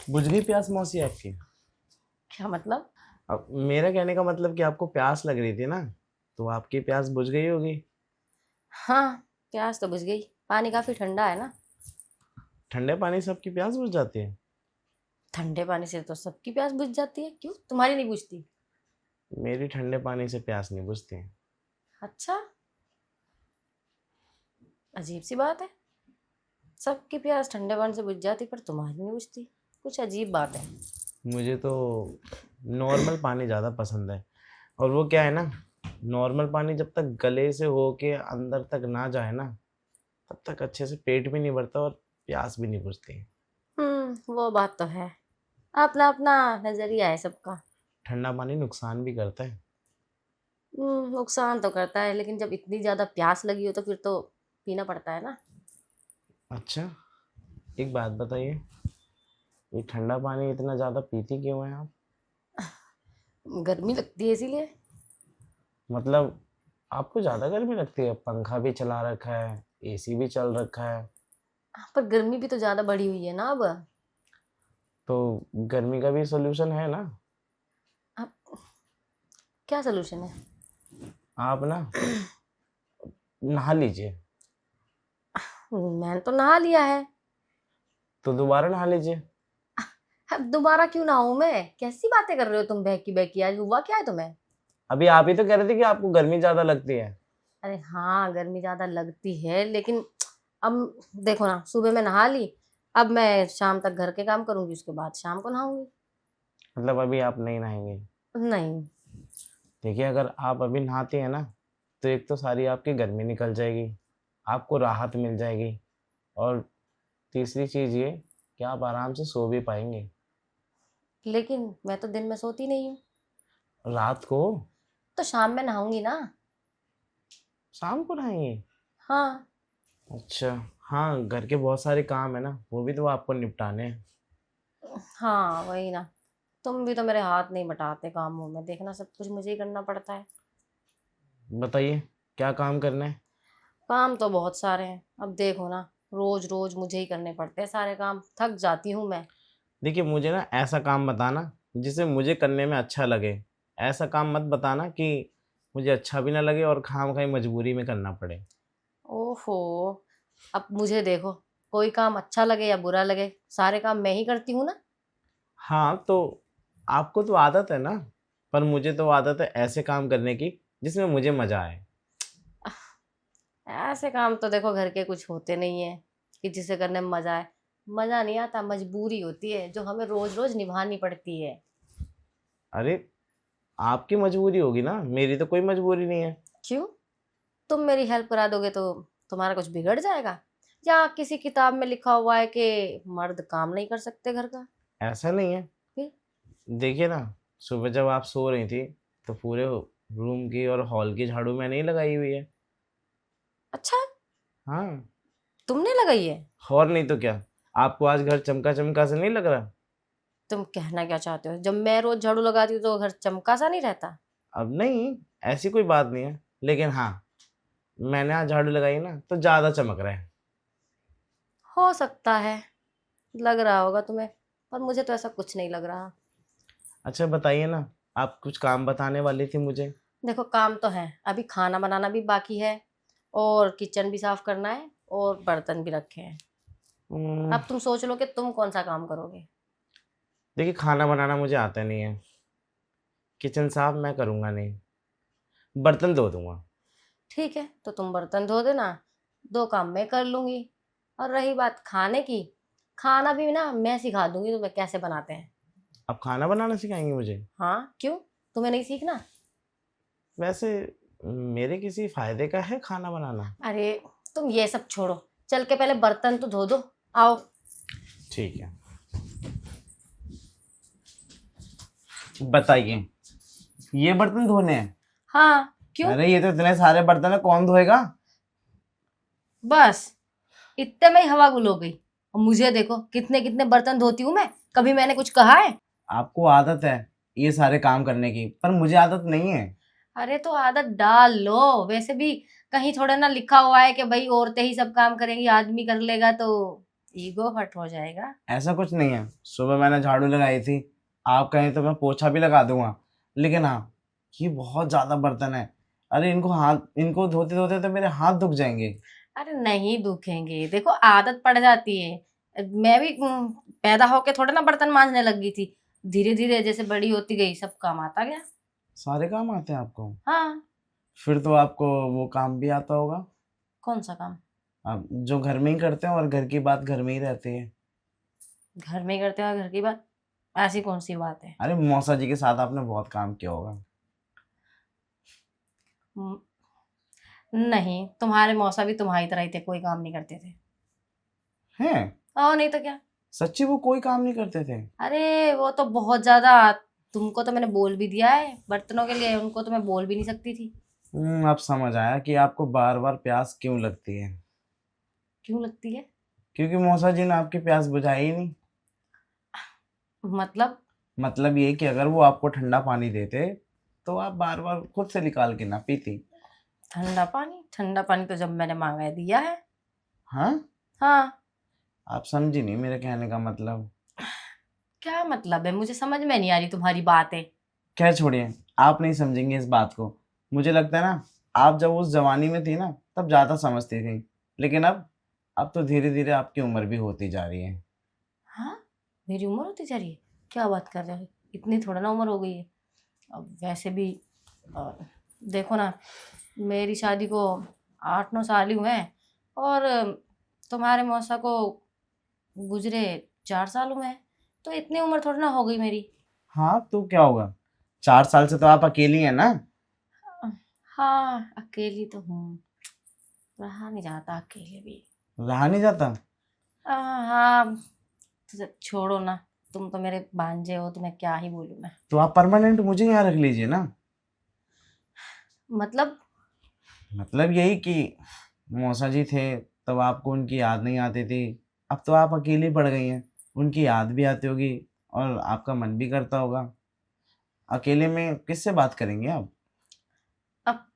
बुझ गई प्यास मौसी आपकी? क्या मतलब? अब मेरा कहने का मतलब कि आपको प्यास लग रही थी ना, तो आपकी प्यास बुझ गई होगी। हाँ, प्यास तो बुझ गई। पानी काफी ठंडा है ना। ठंडे पानी से आपकी प्यास बुझ जाती है? ठंडे पानी से तो सबकी प्यास बुझ जाती है, क्यों तुम्हारी नहीं बुझती? मेरी ठंडे पानी से प्यास नहीं बुझती। अच्छा, अजीब सी बात है। सबकी प्यास ठंडे पानी से बुझ जाती पर तुम्हारी नहीं बुझती। कुछ अजीब बात है। मुझे तो नॉर्मल पानी ज़्यादा पसंद है। और वो क्या है ना, नॉर्मल पानी जब तक गले से होके अंदर तक ना जाए ना, तब तक अच्छे से पेट भी नहीं भरता और प्यास भी नहीं बुझती। वो बात तो है। अपना अपना नजरिया है सबका। ठंडा पानी नुकसान भी करता है। नुकसान तो करता है, लेकिन जब इतनी ज्यादा प्यास लगी हो तो फिर तो पीना पड़ता है ना। अच्छा, एक बात बताइए, ये ठंडा पानी इतना ज़्यादा पीती क्यों हैं आप? गर्मी लगती है इसीलिए। मतलब आपको ज़्यादा गर्मी लगती है? पंखा भी चला रखा है, एसी भी चल रखा है। पर गर्मी भी तो ज्यादा बढ़ी हुई है ना अब। तो गर्मी का भी सॉल्यूशन है ना। अब क्या सोल्यूशन है? आप ना नहा लीजिए। मैंने तो नहा लिया है। तो दोबारा नहा लीजिए। अब दोबारा क्यों नहाऊं मैं? कैसी बातें कर रहे हो तुम? बहकी बहकी आज हुआ क्या है तुम्हें? अभी आप ही तो कह रहे थे कि आपको गर्मी ज़्यादा लगती है। अरे हाँ, गर्मी ज्यादा लगती है, लेकिन अब देखो ना, सुबह में नहा ली। अब मैं शाम तक घर के काम करूंगी, उसके बाद शाम को नहाऊंगी। मतलब अभी आप नहीं नहाएंगे? नहीं। देखिए, अगर आप अभी नहाती हैं ना, तो एक तो सारी आपकी गर्मी निकल जाएगी, आपको राहत मिल जाएगी। और तीसरी चीज़ ये कि आप आराम से सो भी पाएंगे। लेकिन मैं तो दिन में सोती नहीं हूँ। रात को? तो शाम में नहाऊंगी ना। शाम को नहाएंगे? हाँ। अच्छा। हाँ, घर के बहुत सारे काम है ना, वो भी तो आपको निपटाने हैं। हाँ वही ना। तुम भी तो मेरे हाथ नहीं बटाते कामों में, देखना सब कुछ मुझे ही करना पड़ता है। बताइए, क्या काम करना है? काम तो बहुत सारे हैं, अब देखो ना। रोज रोज मुझे ही करने पड़ते हैं सारे काम, थक जाती हूँ मैं। देखिए, मुझे ना ऐसा काम बताना जिसे मुझे करने में अच्छा लगे। ऐसा काम मत बताना कि मुझे अच्छा भी ना लगे और खामखाई मजबूरी में करना पड़े। ओहो। अब मुझे देखो, कोई काम अच्छा लगे या बुरा लगे, सारे काम मैं ही करती हूँ ना। हाँ, तो आपको तो आदत है ना, पर मुझे तो आदत है ऐसे काम करने की जिसमें मुझे मज़ा आए। ऐसे काम तो देखो घर के कुछ होते नहीं है कि जिसे करने में मजा आए। मजा नहीं आता, मजबूरी होती है जो हमें रोज रोज निभानी पड़ती है। अरे, आपकी मजबूरी होगी ना, मेरी तो कोई मजबूरी नहीं है। क्यों? तुम मेरी हेल्प करा दोगे तो तुम्हारा कुछ बिगड़ जाएगा? या किसी किताब में लिखा हुआ है कि मर्द काम नहीं कर सकते घर का? ऐसा नहीं है। फिर? देखिए ना, सुबह जब आप सो रही थी, तो पूरे रूम की और हॉल की झाड़ू मैंने ही लगाई हुई है। अच्छा, हाँ। तुमने लगाई है? और नहीं तो क्या, आपको आज घर चमका चमका से नहीं लग रहा? तुम कहना क्या चाहते हो? जब मैं रोज झाड़ू लगाती हूँ तो घर चमका सा नहीं रहता? अब नहीं, ऐसी कोई बात नहीं है, लेकिन हाँ, मैंने आज झाड़ू लगाई ना तो ज़्यादा चमक रहा है। हो सकता है, लग रहा होगा तुम्हें, पर मुझे तो ऐसा कुछ नहीं लग रहा। अच्छा बताइए ना, आप कुछ काम बताने वाली थी मुझे। देखो, काम तो है, अभी खाना बनाना भी बाकी है, और किचन भी साफ करना है, और बर्तन भी रखे हैं। हम्म, अब तुम सोच लो कि तुम कौन सा काम करोगे। देखिए, खाना बनाना मुझे आता नहीं है, किचन साफ मैं करूँगा नहीं, बर्तन धो दूंगा। ठीक है, तो तुम बर्तन धो देना, दो काम मैं कर लूंगी। और रही बात खाने की, खाना भी ना मैं सिखा दूंगी तुम्हें कैसे बनाते हैं। आप खाना बनाना सिखाएंगे मुझे? हाँ, क्यों? तुम्हें नहीं सीखना? वैसे मेरे किसी फायदे का है खाना बनाना? अरे, तुम ये सब छोड़ो, चल के पहले बर्तन तो धो दो। आओ। ठीक है, बताइए, ये बर्तन धोने हैं? हाँ, क्यों? अरे, ये तो इतने सारे बर्तन है, कौन धोएगा? बस इतने में ही हवा गुल हो गई। और मुझे देखो, कितने कितने बर्तन धोती हूँ मैं, कभी मैंने कुछ कहा है? आपको आदत है ये सारे काम करने की, पर मुझे आदत नहीं है। अरे तो आदत डाल लो। वैसे भी कहीं थोड़ा ना लिखा हुआ है कि भाई औरतें ही सब काम करेंगी, आदमी कर लेगा तो ईगो हर्ट हो जाएगा। ऐसा कुछ नहीं है, सुबह मैंने झाड़ू लगाई थी, आप कहें तो मैं पोछा भी लगा दूंगा, लेकिन हाँ, ये बहुत ज़्यादा बर्तन है। अरे इनको धोते धोते तो मेरे हाथ दुख जाएंगे। अरे नहीं दुखेंगे, देखो आदत पड़ जाती है। मैं भी पैदा होके थोड़ा ना बर्तन मांजने लग गई थी। धीरे धीरे जैसे बड़ी होती गई सब काम आता गया। सारे काम आते हैं आपको? हाँ। फिर तो आपको वो काम भी आता होगा, कौन सा काम? आप जो घर में ही करते हैं और घर की बात घर में ही रहती है। घर में करते हो घर की बात? ऐसी कौन सी बात है? अरे मौसा जी के साथ आपने बहुत काम किया होगा। हम्म, नहीं, तुम्हारे मौसा भी तुम्हारी तरह ही थे, कोई काम नहीं करते थे। हैं? और नहीं तो क्या। सच्ची वो कोई काम नहीं करते थे? अरे वो तो बहुत ज्यादा। तुमको तो मैंने बोल भी दिया है बर्तनों के लिए, उनको तो मैं बोल भी नहीं सकती थी। अब समझ आया कि आपको बार बार प्यास क्यों लगती है। क्यों लगती है? क्योंकि मौसा जी ने आपकी प्यास बुझाई ही नहीं। मतलब? मतलब ये कि अगर वो आपको ठंडा पानी देते तो आप बार बार खुद से निकाल के ना पीती। ठंडा पानी? ठंडा पानी तो जब मैंने मांगा है दिया है। हाँ? हाँ। आप समझी नहीं मेरे कहने का मतलब। क्या मतलब है? मुझे समझ में नहीं आ रही तुम्हारी बातें। खैर छोड़िए, आप नहीं समझेंगे इस बात को। मुझे लगता है ना, आप जब उस जवानी में थी ना तब ज़्यादा समझती थी, लेकिन अब तो धीरे धीरे आपकी उम्र भी होती जा रही है। हाँ, मेरी उम्र होती जा रही है? क्या बात कर रहे हो, इतनी थोड़ा ना उम्र हो गई है। अब वैसे भी अ, देखो ना, मेरी शादी को 8-9 साल ही हुए हैं। और तुम्हारे मौसा को गुजरे 4 साल हुए हैं। तो इतनी उम्र थोड़ी ना हो गई मेरी। हाँ तो क्या होगा, 4 साल से तो आप अकेली हैं ना। हाँ, अकेली तो हूँ। रहा नहीं जाता अकेले भी। रहा नहीं जाता? हाँ। तो जब छोड़ो ना, तुम तो मेरे भांजे हो, तुम्हें क्या ही बोलूं मैं। तो आप परमानेंट मुझे यहाँ रख लीजिए ना। मतलब? मतलब यही कि मौसा जी थे तब आपको उनकी याद नहीं आती थी, अब तो आप अकेली पड़ गई हैं, उनकी याद भी आती होगी और आपका मन भी करता होगा। अकेले में किससे बात करेंगे आप? अब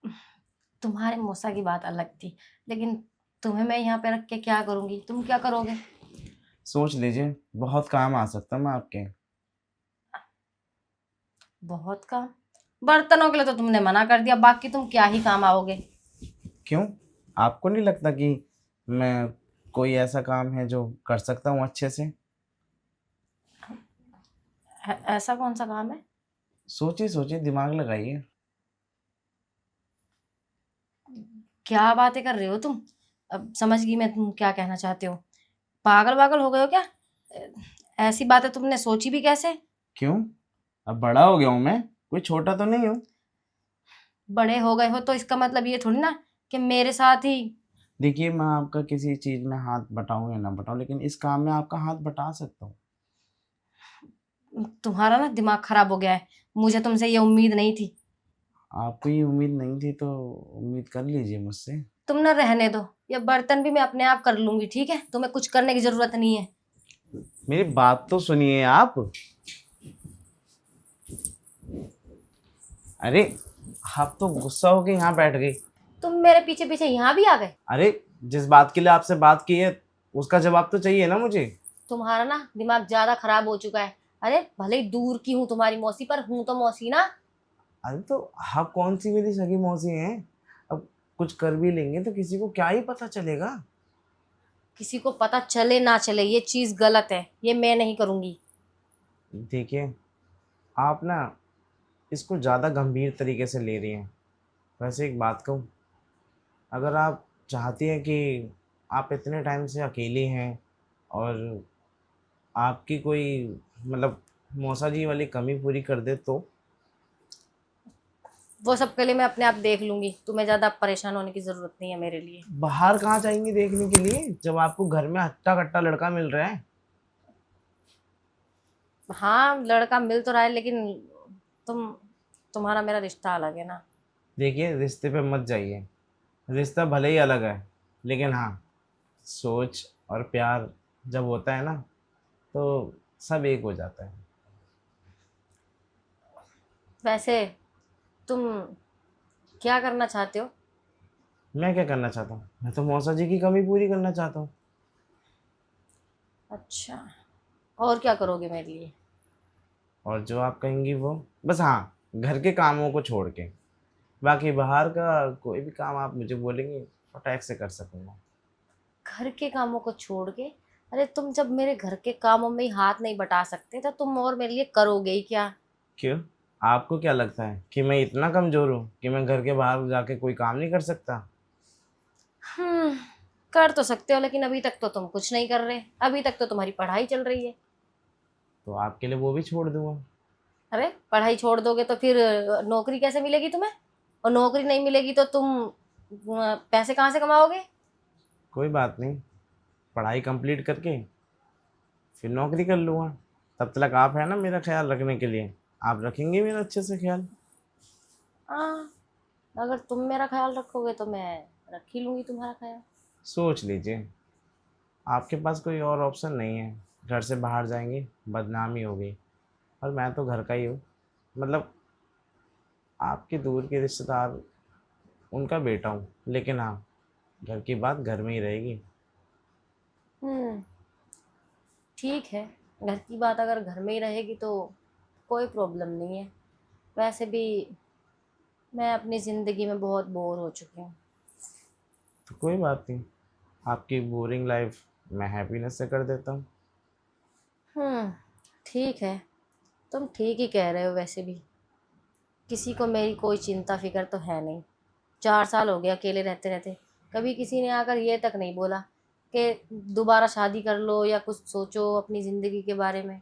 तुम्हारे मौसा की बात अलग थी, लेकिन तुम्हें मैं यहाँ पे रख के क्या करूंगी? तुम क्या करोगे? सोच लीजिए, बहुत काम आ सकता मैं आपके। बहुत काम? बर्तनों के लिए तो तुमने मना कर दिया, बाकी तुम क्या ही काम आओगे? क्यों? आपको नहीं लगता कि मैं कोई ऐसा काम है जो कर सकता हूँ अच्छे से? ऐसा कौन सा काम है? सोचिए सोचिए, दिमाग लगाइए। क्या बातें कर रहे हो तुम? अब समझ गई मैं तुम क्या कहना चाहते हो। पागल वागल हो गए हो क्या? ऐसी बातें तुमने सोची भी कैसे? क्यों? अब बड़ा हो गया हूँ मैं, कोई छोटा तो नहीं हूँ। बड़े हो गए हो तो इसका मतलब ये थोड़ी ना कि मेरे साथ ही। देखिए, मैं आपका किसी चीज़ में हाथ बटाऊँ या ना बटाऊँ, लेकिन इस काम में आपका हाथ बटा सकता हूँ। तुम्हारा ना दिमाग खराब हो गया है। मुझे तुमसे ये उम्मीद नहीं थी। आपको ये उम्मीद नहीं थी तो उम्मीद कर लीजिए मुझसे। तुम ना रहने दो, ये बर्तन भी मैं अपने आप कर लूंगी, ठीक है? तुम्हें कुछ करने की जरूरत नहीं है। मेरी बात तो सुनिए आप। अरे, आप तो गुस्सा होके यहाँ बैठ गई। तुम मेरे पीछे पीछे यहाँ भी आ गए? अरे, जिस बात के लिए आपसे बात की है उसका जवाब तो चाहिए ना मुझे। तुम्हारा ना दिमाग ज्यादा खराब हो चुका है। अरे भले ही दूर की हूँ तुम्हारी मौसी, पर हूँ तो मौसी ना। अरे तो आप कौन सी मेरी सगी मौसी हैं? अब कुछ कर भी लेंगे तो किसी को क्या ही पता चलेगा। किसी को पता चले ना चले, ये चीज गलत है, ये मैं नहीं करूंगी। देखिए, आप ना इसको ज़्यादा गंभीर तरीके से ले रही हैं। वैसे एक बात कहूँ, अगर आप चाहती हैं कि आप इतने टाइम से अकेली हैं और आपकी कोई मतलब मौसा जी वाली कमी पूरी कर दे तो। वो सब के लिए मैं अपने आप देख लूंगी, तुम्हें ज्यादा परेशान होने की जरूरत नहीं है मेरे लिए। बाहर कहाँ जाएंगी देखने के लिए जब आपको घर में हट्टा कट्टा लड़का मिल रहा है? हाँ, लड़का मिल तो रहा है, लेकिन तुम तुम्हारा मेरा रिश्ता अलग है ना। देखिए, रिश्ते पे मत जाइए। रिश्ता भले ही अलग है, लेकिन हाँ, सोच और प्यार जब होता है ना तो सब एक हो जाता है। वैसे तुम क्या करना चाहते हो? मैं क्या करना चाहता हूँ? मैं तो मौसा जी की कमी पूरी करना चाहता हूँ। अच्छा, और क्या करोगे मेरे लिए? और जो आप कहेंगी वो, बस हाँ, घर के कामों को छोड़ के, बाकी बाहर का कोई भी काम आप मुझे बोलेंगे फटाक से कर सकूंगा। घर के कामों को छोड़ के? अरे तुम जब मेरे घर के कामों में ही हाथ नहीं बटा सकते तो तुम और मेरे लिए करोगे ही क्या? क्यों? आपको क्या लगता है कि मैं इतना कमजोर हूँ कि मैं घर के बाहर जाके कोई काम नहीं कर सकता? हम्म, कर तो सकते हो, लेकिन अभी तक तो तुम कुछ नहीं कर रहे। अभी तक तो तुम्हारी पढ़ाई चल रही है। तो आपके लिए वो भी छोड़ दूंगा। अरे पढ़ाई छोड़ दोगे तो फिर नौकरी कैसे मिलेगी तुम्हें? और नौकरी नहीं मिलेगी तो तुम पैसे कहाँ से कमाओगे? कोई बात नहीं, पढ़ाई कंप्लीट करके फिर नौकरी कर लूँगा। तब तक आप है ना मेरा ख्याल रखने के लिए, आप रखेंगे मेरा अच्छे से ख्याल। हाँ, अगर तुम मेरा ख्याल रखोगे तो मैं रख ही लूंगी तुम्हारा ख्याल। सोच लीजिए, आपके पास कोई और ऑप्शन नहीं है। घर से बाहर जाएंगे बदनामी होगी, और मैं तो घर का ही हूँ, मतलब आपके दूर के रिश्तेदार उनका बेटा हूँ, लेकिन हाँ, घर की बात घर में ही रहेगी। हम्म, ठीक है। घर की बात अगर घर में ही रहेगी तो कोई प्रॉब्लम नहीं है। वैसे भी मैं अपनी ज़िंदगी में बहुत बोर हो चुकी हूँ। तो कोई बात नहीं, आपकी बोरिंग लाइफ मैं हैप्पीनेस से कर देता हूँ। हम्म, ठीक है। तुम ठीक ही कह रहे हो। वैसे भी किसी को मेरी कोई चिंता फिक्र तो है नहीं। 4 साल हो गए अकेले रहते रहते। कभी किसी ने आकर ये तक नहीं बोला कि दोबारा शादी कर लो या कुछ सोचो अपनी ज़िंदगी के बारे में।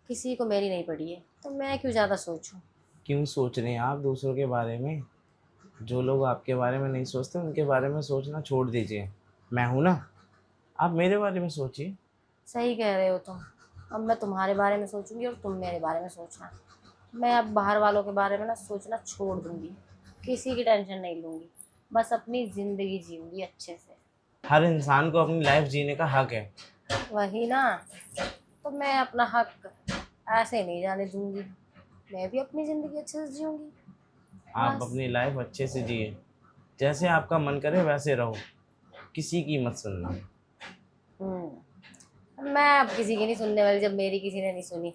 किसी को मेरी नहीं पड़ी है तो मैं क्यों ज़्यादा सोचूं। क्यों सोच रहे हैं आप दूसरों के बारे में? जो लोग आपके बारे में नहीं सोचते उनके बारे में सोचना छोड़ दीजिए। मैं हूं ना, आप मेरे बारे में सोचिए। सही कह रहे हो तुम। अब मैं तुम्हारे बारे में सोचूंगी और तुम मेरे बारे में सोचना। मैं अब बाहर वालों के बारे में ना सोचना छोड़ दूंगी। किसी की टेंशन नहीं लूंगी। बस अपनी ज़िंदगी जीऊंगी अच्छे से। हर इंसान को अपनी लाइफ जीने का हक है। वही ना। तो मैं अपना हक ऐसे नहीं जाने दूंगी। मैं भी अपनी ज़िंदगी अच्छे से जीऊंगी। आप बस। अपनी लाइफ अच्छे से जिए, जैसे आपका मन करे वैसे रहो, किसी की मत सुनना। मैं अब किसी की नहीं सुनने वाली जब मेरी किसी ने नहीं सुनी।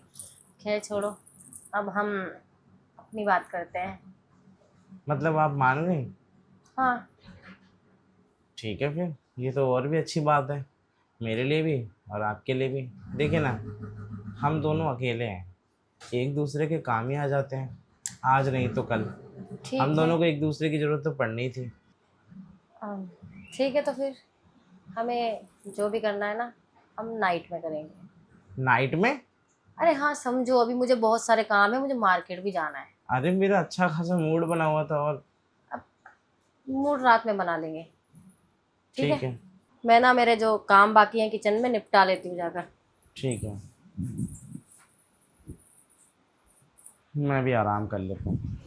खैर छोड़ो। अब हम अपनी बात करते हैं। मतलब आप मान गए? हाँ। ठीक है फिर, ये तो और भी अच्छी बात है, मेरे लिए भी और आपके लिए भी। देखिए ना, हम दोनों अकेले हैं, एक दूसरे के काम ही आ जाते हैं, आज नहीं तो कल। हम ठीक है। दोनों को एक दूसरे की ज़रूरत तो पड़नी ही थी। अम, ठीक है तो फिर हमें जो भी करना है ना, हम नाइट में करेंगे। नाइट में? अरे हाँ, समझो अभी मुझे बहुत सारे काम है, मुझे मार्केट भी जाना है। अरे मेरा अच्छा खासा मूड बना हुआ था। और अब मूड रात में बना लेंगे। ठीक है। ठीक है। मैं ना मेरे जो काम बाकी हैं किचन में निपटा लेती हूँ जाकर। ठीक है, मैं भी आराम कर लेता हूँ।